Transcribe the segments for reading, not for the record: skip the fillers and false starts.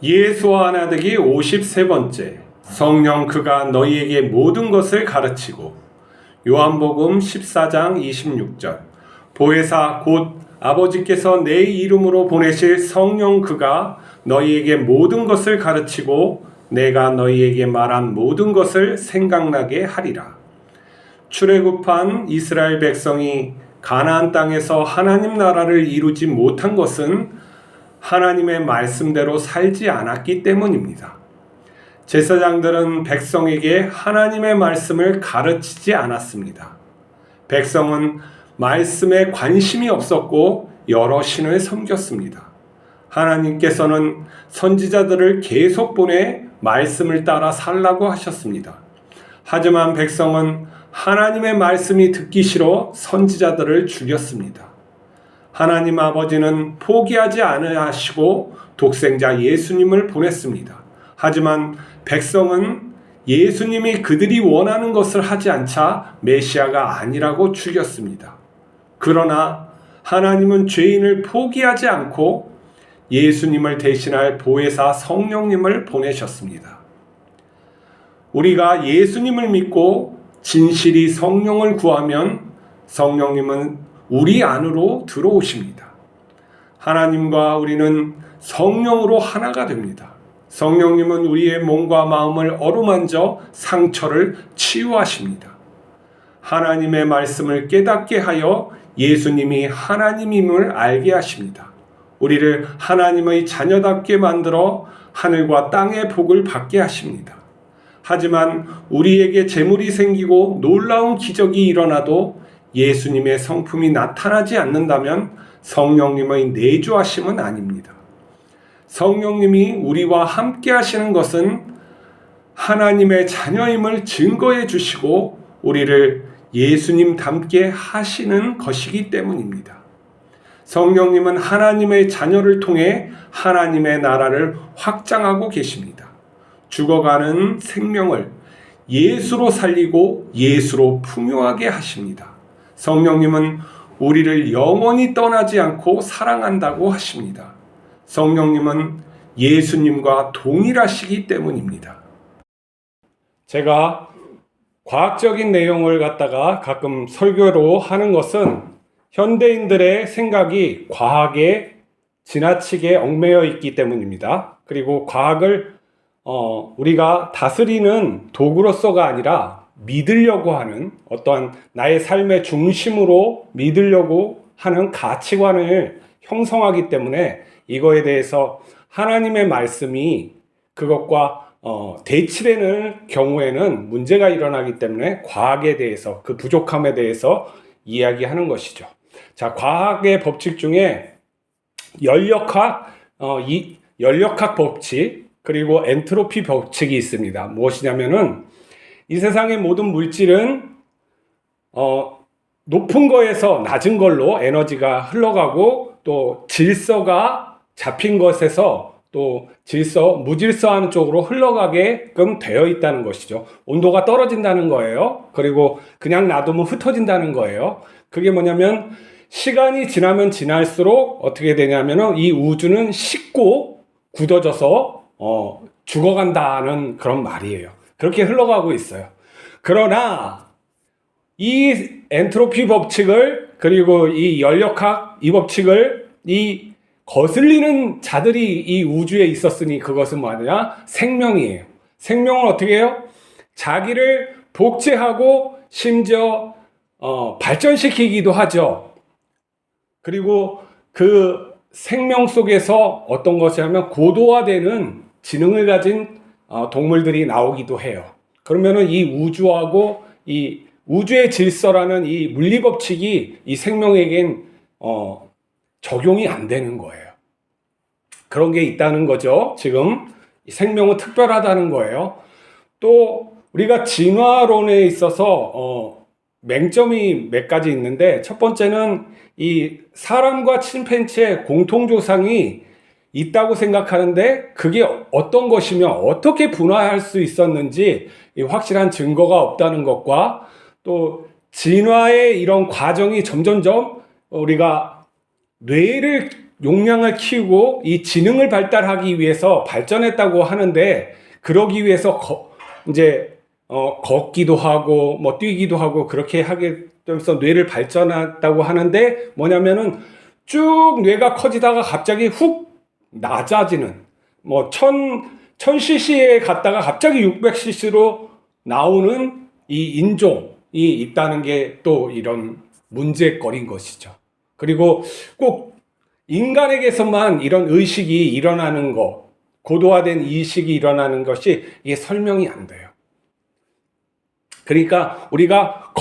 예수와 하나 되기 53번째. 성령 그가 너희에게 모든 것을 가르치고. 요한복음 14장 26절. 보혜사 곧 아버지께서 내 이름으로 보내실 성령 그가 너희에게 모든 것을 가르치고 내가 너희에게 말한 모든 것을 생각나게 하리라. 출애굽한 이스라엘 백성이 가나안 땅에서 하나님 나라를 이루지 못한 것은 하나님의 말씀대로 살지 않았기 때문입니다. 제사장들은 백성에게 하나님의 말씀을 가르치지 않았습니다. 백성은 말씀에 관심이 없었고 여러 신을 섬겼습니다. 하나님께서는 선지자들을 계속 보내 말씀을 따라 살라고 하셨습니다. 하지만 백성은 하나님의 말씀이 듣기 싫어 선지자들을 죽였습니다. 하나님 아버지는 포기하지 않으시고 독생자 예수님을 보냈습니다. 하지만 백성은 예수님이 그들이 원하는 것을 하지 않자 메시아가 아니라고 죽였습니다. 그러나 하나님은 죄인을 포기하지 않고 예수님을 대신할 보혜사 성령님을 보내셨습니다. 우리가 예수님을 믿고 진실이 성령을 구하면 성령님은 우리 안으로 들어오십니다. 하나님과 우리는 성령으로 하나가 됩니다. 성령님은 우리의 몸과 마음을 어루만져 상처를 치유하십니다. 하나님의 말씀을 깨닫게 하여 예수님이 하나님임을 알게 하십니다. 우리를 하나님의 자녀답게 만들어 하늘과 땅의 복을 받게 하십니다. 하지만 우리에게 재물이 생기고 놀라운 기적이 일어나도 예수님의 성품이 나타나지 않는다면 성령님의 내주하심은 아닙니다. 성령님이 우리와 함께 하시는 것은 하나님의 자녀임을 증거해 주시고 우리를 예수님 닮게 하시는 것이기 때문입니다. 성령님은 하나님의 자녀를 통해 하나님의 나라를 확장하고 계십니다. 죽어가는 생명을 예수로 살리고 예수로 풍요하게 하십니다. 성령님은 우리를 영원히 떠나지 않고 사랑한다고 하십니다. 성령님은 예수님과 동일하시기 때문입니다. 제가 과학적인 내용을 갖다가 가끔 설교로 하는 것은 현대인들의 생각이 과학에 지나치게 얽매여 있기 때문입니다. 그리고 과학을 우리가 다스리는 도구로서가 아니라 믿으려고 하는 어떠한 나의 삶의 중심으로 믿으려고 하는 가치관을 형성하기 때문에 이거에 대해서 하나님의 말씀이 그것과 대치되는 경우에는 문제가 일어나기 때문에 과학에 대해서 그 부족함에 대해서 이야기하는 것이죠. 자, 과학의 법칙 중에 연력학 법칙 그리고 엔트로피 법칙이 있습니다. 무엇이냐면은 이 세상의 모든 물질은 높은 거에서 낮은 걸로 에너지가 흘러가고 또 질서가 잡힌 것에서 또 무질서하는 쪽으로 흘러가게끔 되어 있다는 것이죠. 온도가 떨어진다는 거예요. 그리고 그냥 놔두면 흩어진다는 거예요. 그게 뭐냐면 시간이 지나면 지날수록 어떻게 되냐면은 이 우주는 식고 굳어져서 죽어간다는 그런 말이에요. 그렇게 흘러가고 있어요. 그러나 이 엔트로피 법칙을 그리고 이 연력학 이 법칙을 이 거슬리는 자들이 이 우주에 있었으니 그것은 뭐냐? 생명이에요. 생명은 어떻게 해요? 자기를 복제하고 심지어 발전시키기도 하죠. 그리고 그 생명 속에서 어떤 것이냐면 고도화되는 지능을 가진 동물들이 나오기도 해요. 그러면은 이 우주하고 이 우주의 질서라는 이 물리 법칙이 이 생명에겐 적용이 안 되는 거예요. 그런 게 있다는 거죠. 지금 생명은 특별하다는 거예요. 또 우리가 진화론에 있어서 맹점이 몇 가지 있는데 첫 번째는 이 사람과 침팬지의 공통조상이 있다고 생각하는데 그게 어떤 것이며 어떻게 분화할 수 있었는지 확실한 증거가 없다는 것과 또 진화의 이런 과정이 점점점 우리가 뇌를 용량을 키우고 이 지능을 발달하기 위해서 발전했다고 하는데, 그러기 위해서 이제 걷기도 하고 뭐 뛰기도 하고 그렇게 하게 되면서 뇌를 발전했다고 하는데, 뭐냐면은 쭉 뇌가 커지다가 갑자기 훅 낮아지는, 뭐 1000cc에 갔다가 갑자기 600cc로 나오는 이 인종이 있다는 게 또 이런 문제거리인 것이죠. 그리고 꼭 인간에게서만 이런 의식이 일어나는 것, 고도화된 의식이 일어나는 것이 이게 설명이 안 돼요. 그러니까 우리가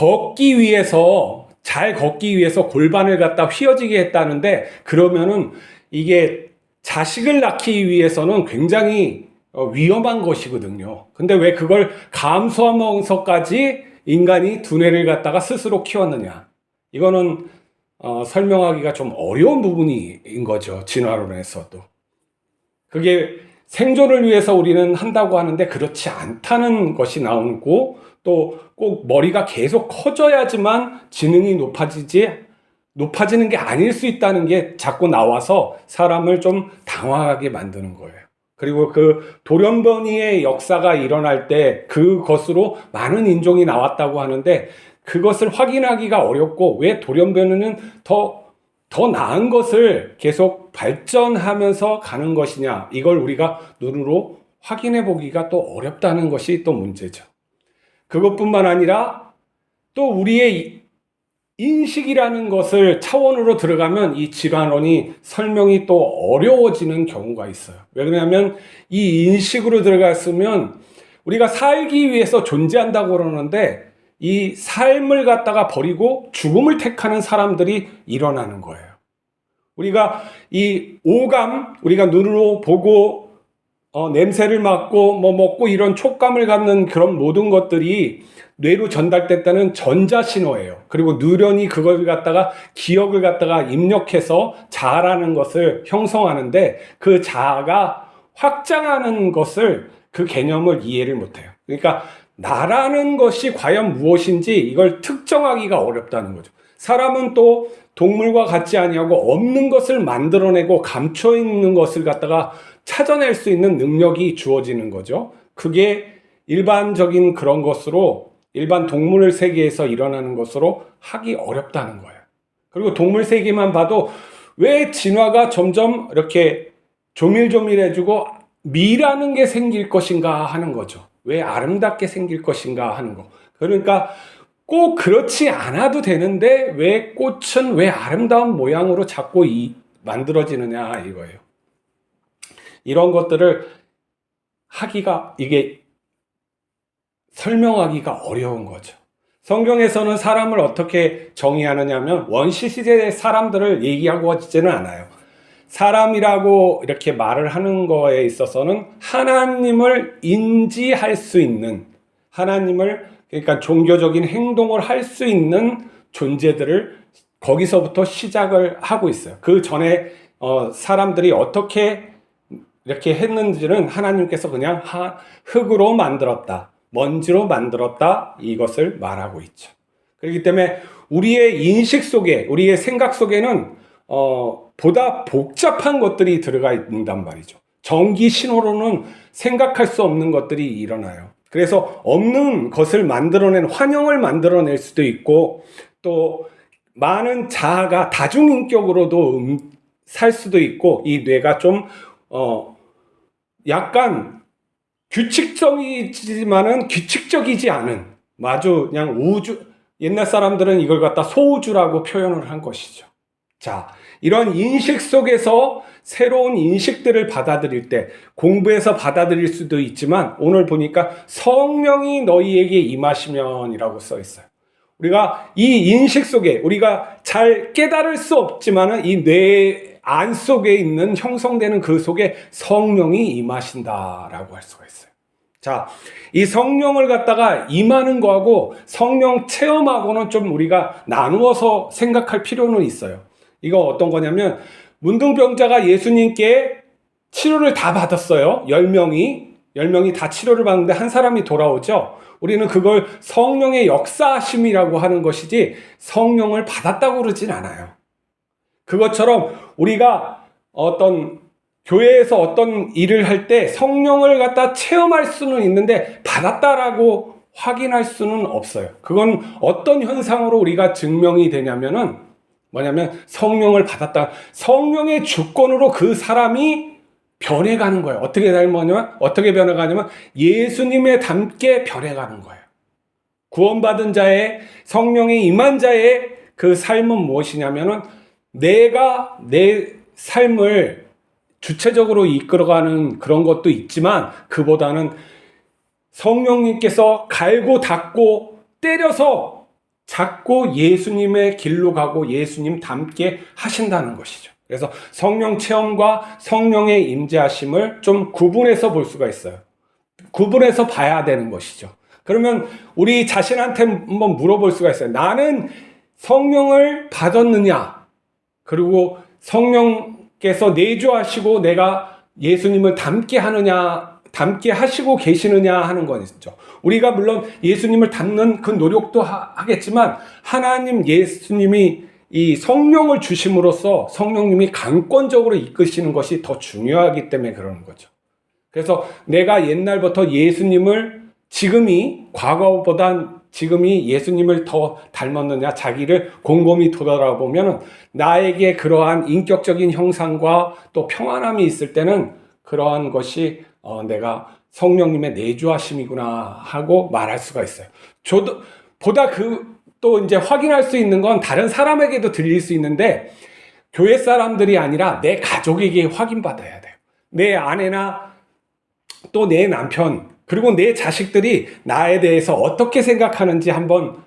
잘 걷기 위해서 골반을 갖다 휘어지게 했다는데, 그러면은 이게 자식을 낳기 위해서는 굉장히 위험한 것이거든요. 근데 왜 그걸 감수하면서까지 인간이 두뇌를 갖다가 스스로 키웠느냐? 이거는 설명하기가 좀 어려운 부분인 거죠. 진화론에서도. 그게 생존을 위해서 우리는 한다고 하는데 그렇지 않다는 것이 나오고, 또 꼭 머리가 계속 커져야지만 지능이 높아지는 게 아닐 수 있다는 게 자꾸 나와서 사람을 좀 당황하게 만드는 거예요. 그리고 그 돌연변이의 역사가 일어날 때 그것으로 많은 인종이 나왔다고 하는데, 그것을 확인하기가 어렵고, 왜 돌연변이는 더 나은 것을 계속 발전하면서 가는 것이냐, 이걸 우리가 눈으로 확인해 보기가 또 어렵다는 것이 또 문제죠. 그것뿐만 아니라 또 우리의 인식이라는 것을 차원으로 들어가면 이 질환론이 설명이 또 어려워지는 경우가 있어요. 왜 그러냐면 이 인식으로 들어갔으면 우리가 살기 위해서 존재한다고 그러는데, 이 삶을 갖다가 버리고 죽음을 택하는 사람들이 일어나는 거예요. 우리가 이 오감, 우리가 눈으로 보고 냄새를 맡고 뭐 먹고 이런 촉감을 갖는 그런 모든 것들이 뇌로 전달됐다는 전자신호예요. 그리고 누런이 그걸 갖다가 기억을 갖다가 입력해서 자아라는 것을 형성하는데, 그 자아가 확장하는 것을, 그 개념을 이해를 못해요. 그러니까 나라는 것이 과연 무엇인지 이걸 특정하기가 어렵다는 거죠. 사람은 또 동물과 같지 아니하고 없는 것을 만들어내고 감춰 있는 것을 갖다가 찾아낼 수 있는 능력이 주어지는 거죠. 그게 일반적인 그런 것으로, 일반 동물 세계에서 일어나는 것으로 하기 어렵다는 거예요. 그리고 동물 세계만 봐도 왜 진화가 점점 이렇게 조밀조밀해지고 미라는 게 생길 것인가 하는 거죠. 왜 아름답게 생길 것인가 하는 거. 그러니까 꼭 그렇지 않아도 되는데 왜 꽃은 왜 아름다운 모양으로 자꾸 만들어지느냐 이거예요. 이런 것들을 이게 설명하기가 어려운 거죠. 성경에서는 사람을 어떻게 정의하느냐 하면 원시 시대의 사람들을 얘기하고 있지는 않아요. 사람이라고 이렇게 말을 하는 거에 있어서는 하나님을 인지할 수 있는, 그러니까 종교적인 행동을 할 수 있는 존재들을 거기서부터 시작을 하고 있어요. 그 전에 사람들이 어떻게 이렇게 했는지는 하나님께서 그냥 흙으로 만들었다, 먼지로 만들었다, 이것을 말하고 있죠. 그렇기 때문에 우리의 인식 속에, 우리의 생각 속에는 보다 복잡한 것들이 들어가 있단 말이죠. 전기 신호로는 생각할 수 없는 것들이 일어나요. 그래서 없는 것을 만들어낸, 환영을 만들어낼 수도 있고, 또 많은 자아가 다중인격으로도 살 수도 있고, 이 뇌가 좀 약간 규칙적이지만은 규칙적이지 않은, 마주 그냥 옛날 사람들은 이걸 갖다 소우주라고 표현을 한 것이죠. 자, 이런 인식 속에서 새로운 인식들을 받아들일 때, 공부해서 받아들일 수도 있지만, 오늘 보니까 성령이 너희에게 임하시면이라고 써 있어요. 우리가 이 인식 속에, 우리가 잘 깨달을 수 없지만은 이 뇌 안 속에 있는, 형성되는 그 속에 성령이 임하신다라고 할 수가 있어요. 자, 이 성령을 갖다가 임하는 거하고 성령 체험하고는 좀 우리가 나누어서 생각할 필요는 있어요. 이거 어떤 거냐면, 문둥병자가 예수님께 치료를 다 받았어요. 10명이 다 치료를 받는데 한 사람이 돌아오죠. 우리는 그걸 성령의 역사하심이라고 하는 것이지 성령을 받았다고 그러진 않아요. 그것처럼 우리가 어떤 교회에서 어떤 일을 할 때 성령을 갖다 체험할 수는 있는데 받았다라고 확인할 수는 없어요. 그건 어떤 현상으로 우리가 증명이 되냐면은 뭐냐면 성령을 받았다. 성령의 주권으로 그 사람이 변해가는 거예요. 어떻게 변해가냐면 예수님에 닮게 변해가는 거예요. 구원받은 자의 성령의 임한 자의 그 삶은 무엇이냐면은 내가 내 삶을 주체적으로 이끌어가는 그런 것도 있지만 그보다는 성령님께서 갈고 닦고 때려서 잡고 예수님의 길로 가고 예수님 닮게 하신다는 것이죠. 그래서 성령 체험과 성령의 임재하심을 좀 구분해서 볼 수가 있어요. 구분해서 봐야 되는 것이죠. 그러면 우리 자신한테 한번 물어볼 수가 있어요. 나는 성령을 받았느냐? 그리고 성령께서 내주하시고 내가 예수님을 닮게 하느냐, 닮게 하시고 계시느냐 하는 거죠. 우리가 물론 예수님을 닮는 그 노력도 하겠지만 하나님 예수님이 이 성령을 주심으로써 성령님이 강권적으로 이끄시는 것이 더 중요하기 때문에 그러는 거죠. 그래서 내가 옛날부터 예수님을 과거보단 지금이 예수님을 더 닮았느냐 자기를 곰곰이 돌아보면 나에게 그러한 인격적인 형상과 또 평안함이 있을 때는 그러한 것이 내가 성령님의 내주하심이구나 하고 말할 수가 있어요. 또 이제 확인할 수 있는 건 다른 사람에게도 들릴 수 있는데 교회 사람들이 아니라 내 가족에게 확인받아야 돼요. 내 아내나 또 내 남편 그리고 내 자식들이 나에 대해서 어떻게 생각하는지 한번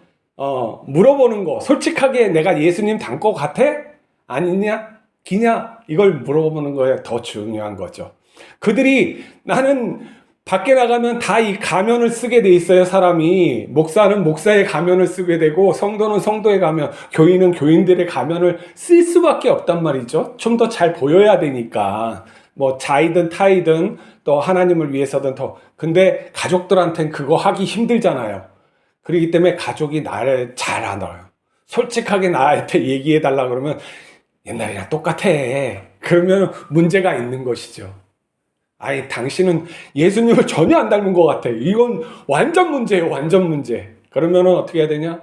물어보는 거. 솔직하게 내가 예수님 닮은 것 같아? 아니냐? 기냐? 이걸 물어보는 거에 더 중요한 거죠. 그들이 나는 밖에 나가면 다 이 가면을 쓰게 돼 있어요. 사람이 목사는 목사의 가면을 쓰게 되고 성도는 성도의 가면, 교인은 교인들의 가면을 쓸 수밖에 없단 말이죠. 좀 더 잘 보여야 되니까 뭐 자이든 타이든 또 하나님을 위해서든 더. 근데 가족들한테는 그거 하기 힘들잖아요. 그렇기 때문에 가족이 나를 잘 알아요. 솔직하게 나한테 얘기해 달라 그러면 옛날이랑 똑같아. 그러면 문제가 있는 것이죠. 아니 당신은 예수님을 전혀 안 닮은 것 같아. 이건 완전 문제예요. 완전 문제. 그러면은 어떻게 해야 되냐?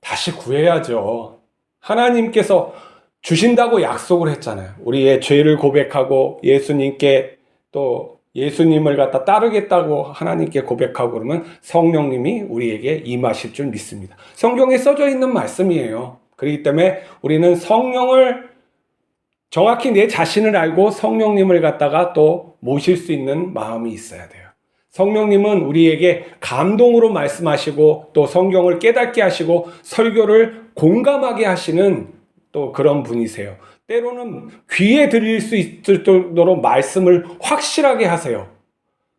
다시 구해야죠. 하나님께서 주신다고 약속을 했잖아요. 우리의 죄를 고백하고 예수님께 또 예수님을 갖다 따르겠다고 하나님께 고백하고 그러면 성령님이 우리에게 임하실 줄 믿습니다. 성경에 써져 있는 말씀이에요. 그렇기 때문에 우리는 성령을 정확히 내 자신을 알고 성령님을 갖다가 또 모실 수 있는 마음이 있어야 돼요. 성령님은 우리에게 감동으로 말씀하시고 또 성경을 깨닫게 하시고 설교를 공감하게 하시는 또 그런 분이세요. 때로는 귀에 들릴 수 있을 정도로 말씀을 확실하게 하세요.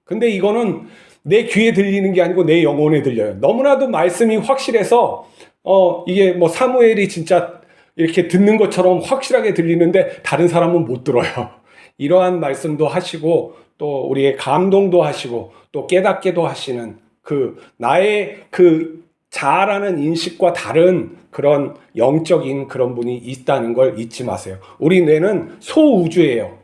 근데 이거는 내 귀에 들리는 게 아니고 내 영혼에 들려요. 너무나도 말씀이 확실해서 이게 뭐 사무엘이 진짜 이렇게 듣는 것처럼 확실하게 들리는데 다른 사람은 못 들어요. 이러한 말씀도 하시고 또 우리의 감동도 하시고 또 깨닫게도 하시는 나의 자아라는 인식과 다른 그런 영적인 그런 분이 있다는 걸 잊지 마세요. 우리 뇌는 소우주예요.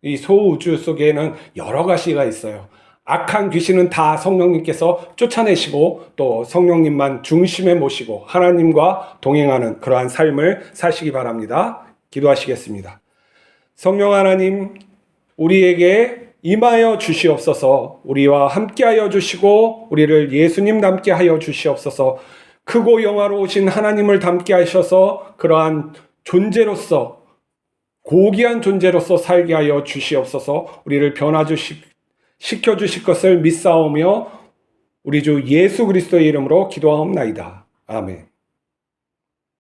이 소우주 속에는 여러 가지가 있어요. 악한 귀신은 다 성령님께서 쫓아내시고 또 성령님만 중심에 모시고 하나님과 동행하는 그러한 삶을 사시기 바랍니다. 기도하시겠습니다. 성령 하나님, 우리에게 임하여 주시옵소서. 우리와 함께하여 주시고 우리를 예수님 닮게 하여 주시옵소서. 크고 영화로우신 하나님을 닮게 하셔서 그러한 존재로서 고귀한 존재로서 살게 하여 주시옵소서. 우리를 시켜주실 것을 믿사오며 우리 주 예수 그리스도의 이름으로 기도하옵나이다. 아멘.